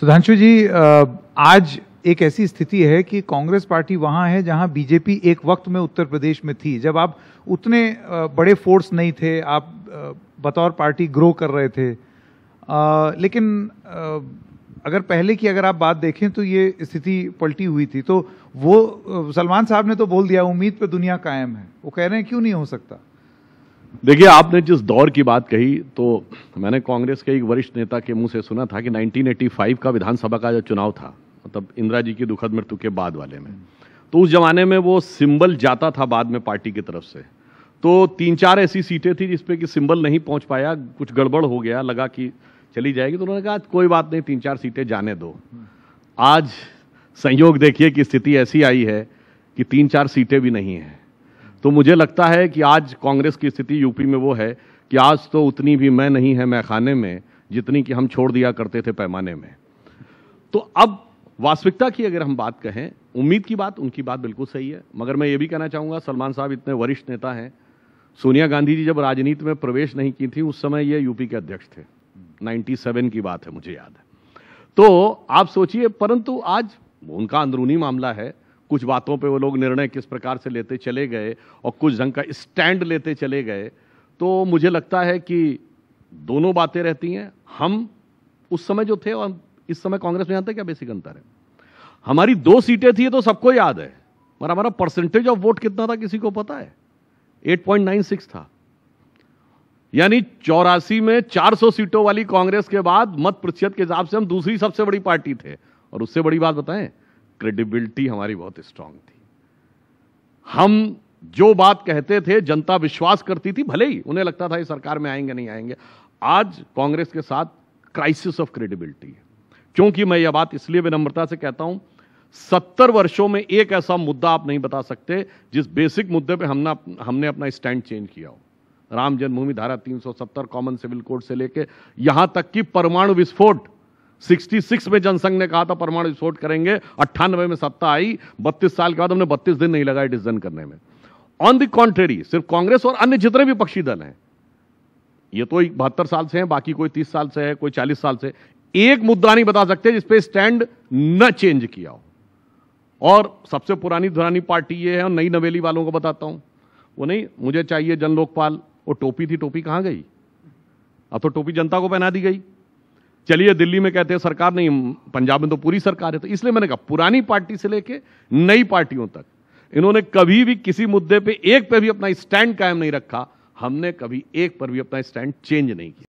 सुधांशु जी, आज एक ऐसी स्थिति है कि कांग्रेस पार्टी वहां है जहां बीजेपी एक वक्त में उत्तर प्रदेश में थी, जब आप उतने बड़े फोर्स नहीं थे, आप बतौर पार्टी ग्रो कर रहे थे। लेकिन अगर पहले की अगर आप बात देखें तो ये स्थिति पलटी हुई थी। तो वो सलमान साहब ने तो बोल दिया उम्मीद पे दुनिया कायम है, वो कह रहे हैं क्यों नहीं हो सकता। देखिए, आपने जिस दौर की बात कही तो मैंने कांग्रेस के एक वरिष्ठ नेता के मुंह से सुना था कि 1985 का विधानसभा का जो चुनाव था, मतलब इंदिरा जी की दुखद मृत्यु के बाद वाले में, तो उस जमाने में वो सिंबल जाता था बाद में पार्टी की तरफ से, तो 3-4 ऐसी सीटें थी जिसपे कि सिंबल नहीं पहुंच पाया, कुछ गड़बड़ हो गया, लगा कि चली जाएगी, तो उन्होंने कहा कोई बात नहीं, 3-4 सीटें जाने दो। आज संयोग देखिए कि स्थिति ऐसी आई है कि 3-4 सीटें भी नहीं है। तो मुझे लगता है कि आज कांग्रेस की स्थिति यूपी में वो है कि आज तो उतनी भी मैं नहीं है मैखाने में जितनी कि हम छोड़ दिया करते थे पैमाने में। तो अब वास्तविकता की अगर हम बात कहें, उम्मीद की बात, उनकी बात बिल्कुल सही है, मगर मैं ये भी कहना चाहूंगा सलमान साहब इतने वरिष्ठ नेता हैं। सोनिया गांधी जी जब राजनीति में प्रवेश नहीं की थी उस समय ये यूपी के अध्यक्ष थे, 97 की बात है, मुझे याद है। तो आप सोचिए, परंतु आज उनका अंदरूनी मामला है, कुछ बातों पे वो लोग निर्णय किस प्रकार से लेते चले गए और कुछ ढंग का स्टैंड लेते चले गए, तो मुझे लगता है कि दोनों बातें रहती हैं। हम उस समय जो थे और इस समय कांग्रेस में जानते हैं क्या बेसिक अंतर है? हमारी 2 सीटें थी तो सबको याद है, मगर हमारा परसेंटेज ऑफ वोट कितना था किसी को पता है? 8.96 था। यानी 84 में 400 सीटों वाली कांग्रेस के बाद मत प्रतिशत के हिसाब से हम दूसरी सबसे बड़ी पार्टी थे। और उससे बड़ी बात बताएं, क्रेडिबिलिटी हमारी बहुत स्ट्रांग थी। हम जो बात कहते थे जनता विश्वास करती थी, भले ही उन्हें लगता था ये सरकार में आएंगे नहीं आएंगे। आज कांग्रेस के साथ क्राइसिस ऑफ क्रेडिबिलिटी है। क्योंकि मैं यह बात इसलिए विनम्रता से कहता हूं, 70 वर्षों में एक ऐसा मुद्दा आप नहीं बता सकते जिस बेसिक मुद्दे पे हमने अपना स्टैंड चेंज किया हो। राम जन्मभूमि, धारा 370, कॉमन सिविल कोड से लेके यहां तक कि परमाणु विस्फोट, 66 में जनसंघ ने कहा था परमाणु विस्फोट करेंगे, 98 में सत्ता आई, 32 साल के बाद हमने 32 दिन नहीं लगाए डिसीजन करने में। ऑन द कॉन्ट्रेरी, सिर्फ कांग्रेस और अन्य जितने भी पक्षी दल हैं, ये तो 72 साल से हैं, बाकी कोई 30 साल से है, कोई 40 साल से, एक मुद्दा नहीं बता सकते जिसपे स्टैंड न चेंज किया हो। और सबसे पुरानी धुरानी पार्टी ये है, और नई नवेली वालों को बताता हूं, वो नहीं मुझे चाहिए जन लोकपाल, वो टोपी थी, टोपी कहां गई? अब तो टोपी जनता को पहना दी गई। चलिए दिल्ली में कहते हैं सरकार नहीं, पंजाब में तो पूरी सरकार है। तो इसलिए मैंने कहा पुरानी पार्टी से लेके नई पार्टियों तक इन्होंने कभी भी किसी मुद्दे पे एक पे भी अपना स्टैंड कायम नहीं रखा, हमने कभी एक पर भी अपना स्टैंड चेंज नहीं किया।